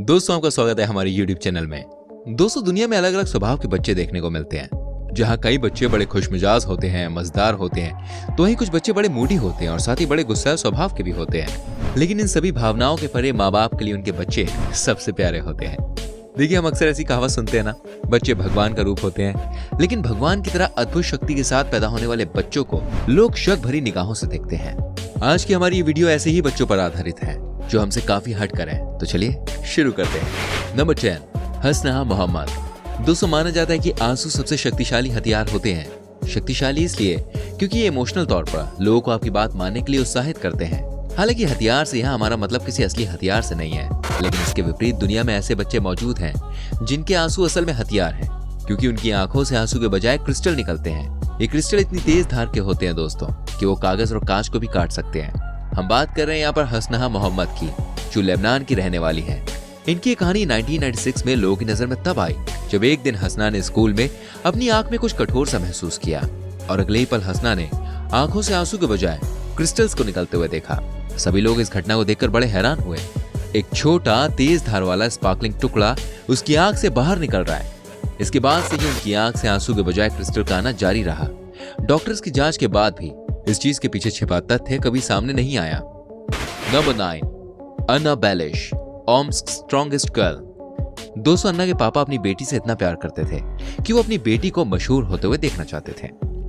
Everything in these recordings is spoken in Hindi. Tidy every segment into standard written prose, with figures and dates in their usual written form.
दोस्तों, आपका स्वागत है हमारे YouTube चैनल में। दोस्तों, दुनिया में अलग अलग स्वभाव के बच्चे देखने को मिलते हैं। जहाँ कई बच्चे बड़े खुशमिजाज होते हैं, मजेदार होते हैं, तो वहीं कुछ बच्चे बड़े मूडी होते हैं और साथ ही बड़े गुस्सैल स्वभाव के भी होते हैं। लेकिन इन सभी भावनाओं के परे माँ बाप के लिए उनके बच्चे सबसे प्यारे होते हैं। देखिए, हम अक्सर ऐसी कहावत सुनते हैं ना, बच्चे भगवान का रूप होते हैं। लेकिन भगवान की तरह अद्भुत शक्ति के साथ पैदा होने वाले बच्चों को लोग शक भरी निगाहों से देखते हैं। आज की हमारी ये वीडियो ऐसे ही बच्चों पर आधारित है जो हमसे काफी हटकर है। तो चलिए शुरू करते हैं। नंबर 10, हसना मोहम्मद। दोस्तों, माना जाता है कि आंसू सबसे शक्तिशाली हथियार होते हैं। शक्तिशाली इसलिए क्योंकि ये इमोशनल तौर पर लोगों को आपकी बात मानने के लिए उत्साहित करते हैं। हालांकि हथियार से यहाँ हमारा मतलब किसी असली हथियार से नहीं है, लेकिन इसके विपरीत दुनिया में ऐसे बच्चे मौजूद हैं जिनके आंसू असल में हथियार हैं, क्योंकि उनकी आंखों से आंसू के बजाय क्रिस्टल निकलते हैं। ये क्रिस्टल इतनी तेज धार के होते हैं दोस्तों कि वो कागज और कांच को भी काट सकते हैं। हम बात कर रहे हैं यहाँ पर हसना मोहम्मद की, जो लेबनान की रहने वाली है। इनकी कहानी 1996 में लोगों की नजर में तब आई जब एक दिन हसना ने स्कूल में अपनी आंख में कुछ कठोर सा महसूस किया और अगले ही पल हसना ने आंखों से आंसू के बजाय क्रिस्टल्स को निकलते हुए देखा। सभी लोग इस घटना को देखकर बड़े हैरान हुए। एक छोटा तेज धार वाला स्पार्कलिंग टुकड़ा उसकी आंख से बाहर निकल रहा है। इसके बाद से ही उनकी आंख से आंसू के बजाय क्रिस्टल का आना जारी रहा। डॉक्टर्स की जांच के बाद भी इस चीज के पीछे छिपा तथ्य कभी सामने नहीं आया। नंबर 9, अन्ना बेलिश, ओम्स्क स्ट्रॉन्गेस्ट गर्ल। दोस्तों, अन्ना के पापा अपनी बेटी से इतना प्यार करते थे कि वो अपनी बेटी को मशहूर होते हुए देखना चाहते थे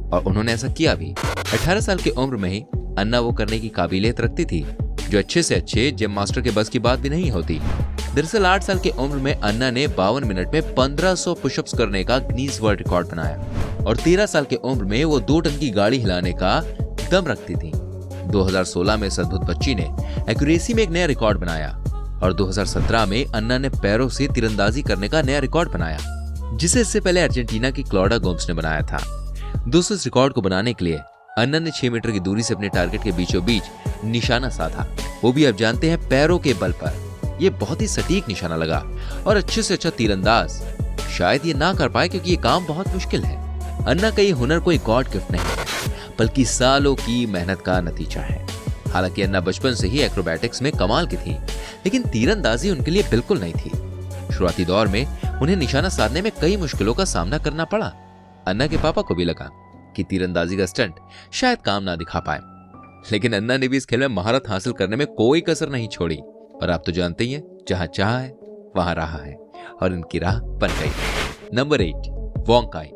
और उन्होंने ऐसा किया भी। 18 साल की उम्र में ही अन्ना वो करने की काबिलियत रखती थी जो अच्छे से अच्छे जिम मास्टर के बस की बात भी नहीं होती। दरअसल 8 साल की उम्र में अन्ना ने 52 मिनट में 1500 पुशअप्स करने का गिनीज वर्ल्ड रिकॉर्ड बनाया और 13 साल की उम्र में वो 2 टन की गाड़ी हिलाने का दम रखती थी। 2016 में इस अद्भुत बच्ची ने एक्यूरेसी में एक नया रिकॉर्ड बनाया और 2017 में अन्ना ने पैरों से तीरंदाजी करने का नया रिकॉर्ड बनाया, जिसे इससे पहले अर्जेंटीना की क्लॉडा गोम्स ने बनाया था। दोस्तों, इस रिकॉर्ड को बनाने के लिए अन्ना ने 6 मीटर की दूरी से अपने टारगेट के बीचों बीच निशाना साधा, वो भी आप जानते हैं पैरों के बल पर। यह बहुत ही सटीक निशाना लगा और अच्छे से अच्छा तीरंदाज शायद ये ना कर पाए, क्योंकि ये काम बहुत मुश्किल है। अन्ना का ये हुनर कोई गॉड गिफ्ट नहीं है, बल्कि सालों की मेहनत का नतीजा है। हालांकि अन्ना बचपन से ही एक्रोबैटिक्स में कमाल की थी, लेकिन तीरंदाजी उनके लिए बिल्कुल नहीं थी। शुरुआती दौर में उन्हें निशाना साधने में कई मुश्किलों का सामना करना पड़ा। अन्ना के पापा को भी लगा कि तीरंदाजी का स्टंट शायद काम ना दिखा पाए, लेकिन अन्ना ने भी इस खेल में महारत हासिल करने में कोई कसर नहीं छोड़ी। और आप तो जानते ही हैं, जहां चाहा है वहां रहा है और इनकी राह बन गई। नंबर 8, वोंकाई।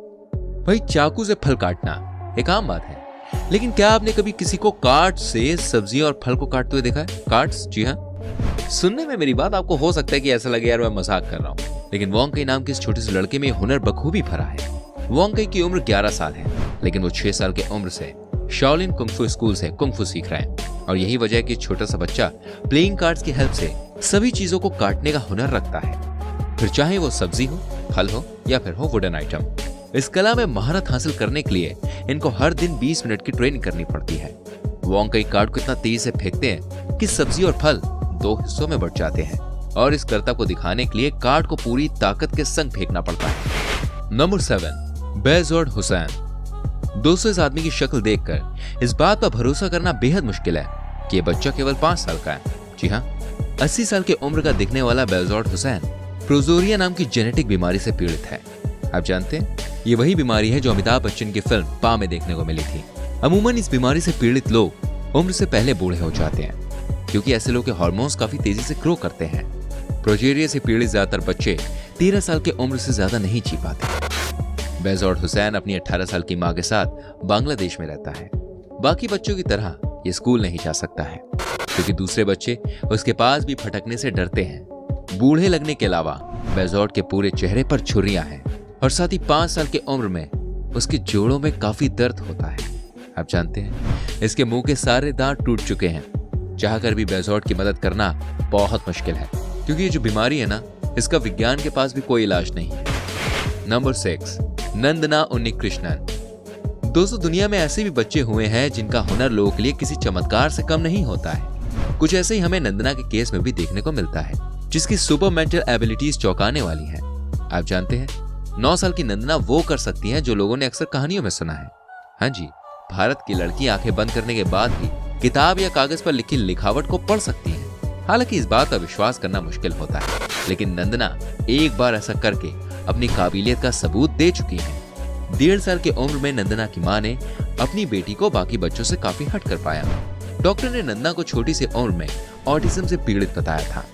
भाई, चाकू से फल काटना एक आम बात है, लेकिन क्या आपने कभी किसी को काट से सब्जी और फल को काटते हुए देखा है? काट्स, जी हाँ। सुनने में मेरी बात आपको हो सकता है कि ऐसा लगे यार मैं मजाक कर रहा हूँ, लेकिन वोंकाई नाम के इस छोटे से लड़के में हुनर बखूबी भरा है। वोंकाई की उम्र 11 साल है, लेकिन वो 6 साल की उम्र से शाओलिन कुंग-फू स्कूल से कुंग-फू सीख रहा है। और यही वजह है कि छोटा सा बच्चा प्लेइंग कार्ड्स की हेल्प से सभी चीजों को काटने का हुनर रखता है, फिर चाहे वो सब्जी हो, फल हो या फिर हो वुडन आइटम। इस कला में महारत हासिल करने के लिए इनको हर दिन 20 मिनट की ट्रेनिंग करनी पड़ती है। वोंकाई कार्ड को इतना तेजी से फेंकते हैं कि सब्जी और फल 2 हिस्सों में बट जाते हैं और इस कर्तव्य को दिखाने के लिए कार्ड को पूरी ताकत के संग फेंकना पड़ता है। नंबर 7, बेजोर्ड हुसैन। दोस्तों, इस आदमी की शक्ल देखकर इस बात पर भरोसा करना बेहद मुश्किल है कि ये बच्चा केवल 5 साल का है। जी हाँ, 80 साल की उम्र का दिखने वाला बेजोर्ड हुसैन प्रोजोरिया नाम की जेनेटिक बीमारी से पीड़ित है। आप जानते हैं, ये वही बीमारी है जो अमिताभ बच्चन की फिल्म पा में देखने को मिली थी। अमूमन इस बीमारी से पीड़ित लोग उम्र से पहले बूढ़े हो जाते हैं, क्योंकि ऐसे लोग के हार्मोन्स काफी तेजी से ग्रो करते हैं। प्रोजेरिया से पीड़ित ज्यादातर बच्चे 13 साल की उम्र से ज्यादा नहीं जी पाते। बेजोर्ड हुसैन अपनी 18 साल की मां के साथ बांग्लादेश में रहता है। बाकी बच्चों की तरह ये स्कूल नहीं जा सकता है, क्योंकि दूसरे बच्चे उसके पास भी फटकने से डरते हैं। बूढ़े लगने के अलावा बेजोर्ड के पूरे चेहरे पर छुरियां हैं और साथ ही 5 साल की उम्र में उसके जोड़ों में काफी दर्द होता है। आप जानते हैं, इसके मुंह के सारे दांत टूट चुके हैं। चाहकर भी बेजोर्ड की मदद करना बहुत मुश्किल है, क्योंकि ये जो बीमारी है ना, इसका विज्ञान के पास भी कोई इलाज नहीं है। नंबर 6, नंदना उन्नीकृष्णन। दोस्तों, दुनिया में ऐसे भी बच्चे हुए हैं जिनका हुनर लोगों के लिए किसी चमत्कार से कम नहीं होता है। कुछ ऐसे ही हमें नंदना के केस में भी देखने को मिलता है, जिसकी सुपर मेंटल एबिलिटीज चौंकाने वाली हैं। आप जानते हैं, 9 साल की नंदना वो कर सकती हैं जो लोगों ने अक्सर कहानियों में सुना है। हाँ जी, भारत की लड़की आंखें बंद करने के बाद भी किताब या कागज पर लिखी लिखावट को पढ़ सकती हैं। हालांकि इस बात पर विश्वास करना मुश्किल होता है, लेकिन नंदना एक बार ऐसा करके अपनी काबिलियत का सबूत दे चुकी है। 1.5 साल की उम्र में नंदना की मां ने अपनी बेटी को बाकी बच्चों से काफी हट कर पाया। डॉक्टर ने नंदना को छोटी सी उम्र में ऑटिज्म से पीड़ित बताया था,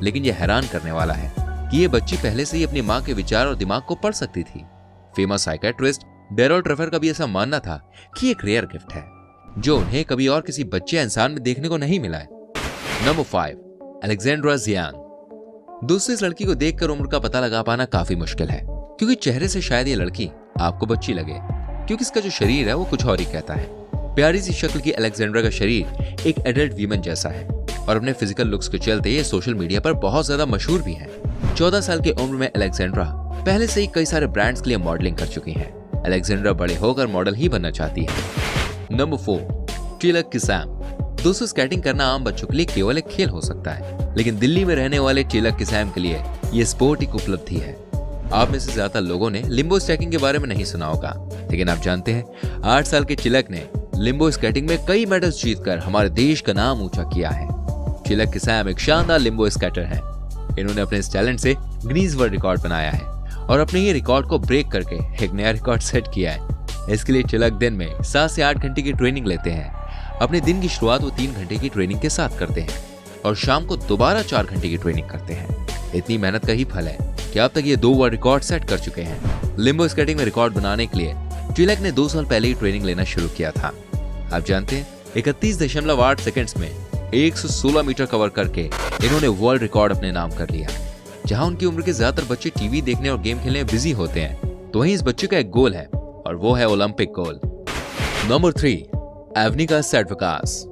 लेकिन यह हैरान करने वाला है कि ये बच्ची पहले से ही अपनी मां के विचार और दिमाग को पढ़ सकती थी। फेमस साइकियाट्रिस्ट डेरोल ट्रेफर का भी ऐसा मानना था कि एक रेयर गिफ्ट है जो उन्हें कभी और किसी बच्चे या इंसान में देखने को नहीं मिला है। Number 5, Alexandra Jiang. दोस्तों, इस लड़की को देखकर उम्र का पता लगा पाना काफी मुश्किल है, क्योंकि चेहरे से शायद ये लड़की आपको बच्ची लगे, क्योंकि इसका जो शरीर है वो कुछ और ही कहता है। प्यारी सी शक्ल की अलेक्जेंड्रा का शरीर एक एडल्ट वीमन जैसा है और अपने फिजिकल लुक्स के चलते ये सोशल मीडिया पर बहुत ज्यादा मशहूर भी है। 14 साल की उम्र में अलेक्जेंड्रा पहले से ही कई सारे ब्रांड्स के लिए मॉडलिंग कर चुकी है। अलेक्जेंड्रा बड़े होकर मॉडल ही बनना चाहती है। नंबर 4, चिलक किसैम। दोस्तों, स्केटिंग करना आम बच्चों के लिए केवल एक खेल हो सकता है, लेकिन दिल्ली में रहने वाले चिलक किसैम के लिए ये स्पोर्ट एक उपलब्धि है। आप में से ज्यादा लोगों ने लिम्बो स्टैकिंग के बारे में नहीं सुना होगा, लेकिन आप जानते हैं 8 साल के चिलक ने लिम्बो स्केटिंग में कई मेडल्स जीतकर हमारे देश का नाम ऊंचा किया है। चिलक किसैम एक शानदार लिम्बो स्केटर है। इन्होंने अपने इस टैलेंट से गिनीज वर्ल्ड रिकॉर्ड बनाया है और अपने ये रिकॉर्ड को ब्रेक करके एक नया रिकॉर्ड सेट किया है। इसके लिए चिलक दिन में 7 से 8 घंटे की ट्रेनिंग लेते हैं। अपने दिन की शुरुआत वो 3 घंटे की ट्रेनिंग के साथ करते हैं और शाम को दोबारा 4 घंटे की ट्रेनिंग करते हैं। इतनी मेहनत का ही फल है कि अब तक ये 2 वर्ल्ड रिकॉर्ड सेट कर चुके हैं। लिम्बो स्केटिंग में रिकॉर्ड बनाने के लिए चिलक ने 2 साल पहले ही ट्रेनिंग लेना शुरू किया था। आप जानते हैं 31.8 सेकंड्स में 116 मीटर कवर करके इन्होंने वर्ल्ड रिकॉर्ड अपने नाम कर लिया। जहां उनकी उम्र के ज्यादातर बच्चे टीवी देखने और गेम खेलने में बिजी होते हैं, तो वहीं इस बच्चे का एक गोल है और वो है ओलंपिक गोल। नंबर 3, एवनिका सेडवकास।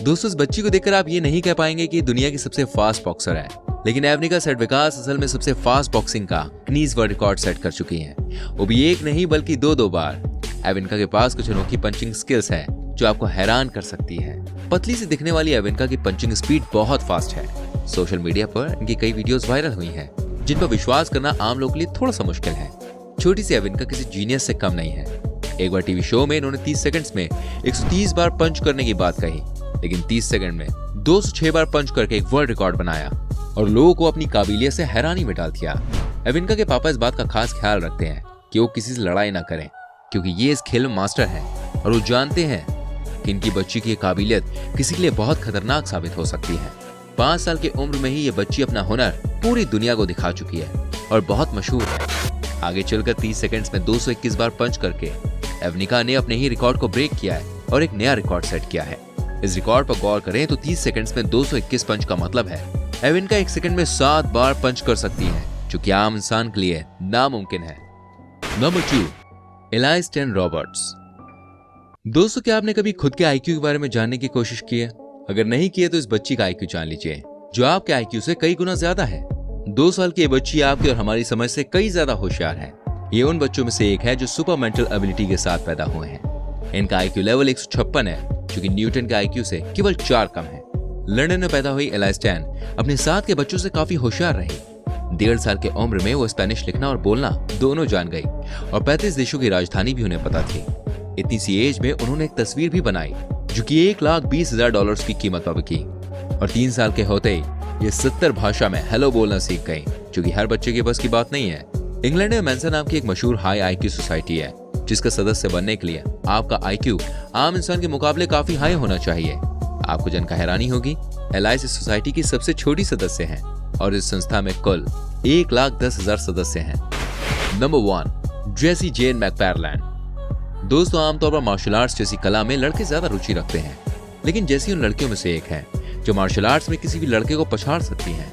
दोस्तों, इस बच्ची को देखकर आप ये नहीं कह पाएंगे कि दुनिया की सबसे फास्ट बॉक्सर है, लेकिन एवनिका सेडवकास असल में सबसे फास्ट बॉक्सिंग का गिनीज वर्ल्ड रिकॉर्ड सेट कर चुकी हैं, वो भी एक नहीं बल्कि 2 बार। एवनिका के पास कुछ अनोखी पंचिंग स्किल्स है जो आपको हैरान कर सकती है। पतली से दिखने वाली एवनिका की पंचिंग स्पीड बहुत फास्ट है। सोशल मीडिया पर इनकी कई वीडियोस वायरल हुई हैं, जिन पर विश्वास करना आम लोगों के लिए थोड़ा सा मुश्किल है। छोटी सी एवनिका किसी जीनियस से कम नहीं है। एक बार टीवी शो में इन्होंने 30 सेकंड्स में 130 बार पंच करने की बात कही, लेकिन 30 सेकंड में 206 बार पंच करके एक वर्ल्ड रिकॉर्ड बनाया और लोगों को अपनी काबिलियत से हैरानी में डाल दिया। एवनिका के पापा इस बात का खास ख्याल रखते हैं कि वो किसी से लड़ाई ना करें, क्योंकि ये इस खेल में मास्टर हैं और वो जानते हैं कि इनकी बच्ची की काबिलियत किसी के लिए बहुत खतरनाक साबित हो सकती है। 5 साल की उम्र में ही ये बच्ची अपना हुनर पूरी दुनिया को दिखा चुकी है और बहुत मशहूर है। आगे चलकर 30 सेकंड्स में 221 बार पंच करके एवनिका ने अपने ही रिकॉर्ड को ब्रेक किया है और एक नया रिकॉर्ड सेट किया है। इस रिकॉर्ड पर गौर करें तो 30 सेकंड्स में 221 पंच का मतलब है एवनिका 1 सेकंड में 7 बार पंच कर सकती है, जो कि आम इंसान के लिए नामुमकिन है। नंबर 2, एलाइस्टेन रॉबर्ट्स। दोस्तों, क्या आपने कभी खुद के आईक्यू के बारे में जानने की कोशिश की है? अगर नहीं की है तो इस बच्ची का आईक्यू जान लीजिए, जो आपके आईक्यू से कई गुना ज्यादा है। 2 साल की ये बच्ची आपकी और हमारी समझ से कई ज्यादा होशियार है। ये उन बच्चों में से एक है जो सुपर मेंटल एबिलिटी के साथ पैदा हुए हैं। इनका आईक्यू लेवल 156 है, जो कि न्यूटन के आईक्यू से केवल 4 कम है। लंदन में पैदा हुई एलाइस्टेन अपने साथ के बच्चों से काफी होशियार रही। 1.5 साल की उम्र में वो स्पेनिश लिखना और बोलना दोनों जान गई और 35 देशों की राजधानी भी उन्हें पता थी। इतनी सी एज में उन्होंने एक तस्वीर भी बनाई जो कि $1,20,000 की कीमत पर बिकी और 3 साल के होते ही ये 70 भाषा में हेलो बोलना सीख गई, जो कि हर बच्चे के बस की बात नहीं है। इंग्लैंड में मेंसा नाम की एक मशहूर हाई आईक्यू सोसाइटी है, जिसका सदस्य बनने के लिए आपका आईक्यू आम इंसान के मुकाबले काफी हाई होना चाहिए। आपको जानकर हैरानी होगी, एलाइस इस सोसाइटी की सबसे छोटी सदस्य हैं और इस संस्था में कुल 1,10,000 सदस्य हैं। नंबर 1, जेसी जेन मैकफारलैंड। दोस्तों, आमतौर पर मार्शल आर्ट्स जैसी कला में लड़के ज्यादा रुचि रखते हैं, लेकिन जेसी उन लड़कियों में से एक है जो मार्शल आर्ट्स में किसी भी लड़के को पछाड़ सकती हैं।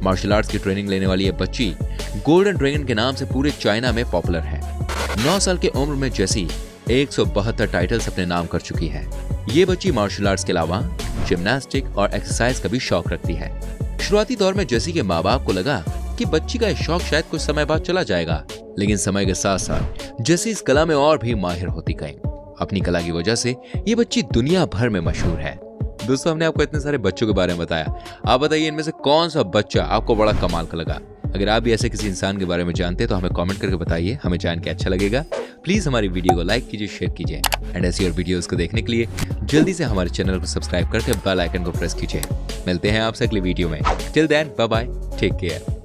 मार्शल आर्ट्स की ट्रेनिंग लेने वाली ये बच्ची गोल्डन ड्रैगन के नाम से पूरे चाइना में पॉपुलर है। 9 साल की उम्र में जेसी 172 टाइटल्स अपने नाम कर चुकी है। ये बच्ची मार्शल आर्ट्स के अलावा जिम्नास्टिक और एक्सरसाइज का भी शौक रखती है। शुरुआती दौर में जेसी के माँ बाप को लगा कि बच्ची का शौक शायद कुछ समय बाद चला जाएगा, लेकिन समय के साथ साथ जेसी इस कला में और भी माहिर होती गई। अपनी कला की वजह से ये बच्ची दुनिया भर में मशहूर है। दोस्तों, हमने आपको इतने सारे बच्चों के बारे में बताया, आप बताइए इनमें से कौन सा बच्चा आपको बड़ा कमाल का लगा। अगर आप भी ऐसे किसी इंसान के बारे में जानते हैं तो हमें कमेंट करके बताइए, हमें जान के अच्छा लगेगा। प्लीज हमारी वीडियो को लाइक कीजिए, शेयर कीजिए एंड ऐसी और वीडियोस को देखने के लिए जल्दी से हमारे चैनल को सब्सक्राइब करके बेल आइकन को प्रेस कीजिए। मिलते हैं आपसे अगली वीडियो में। Till then bye bye, take care.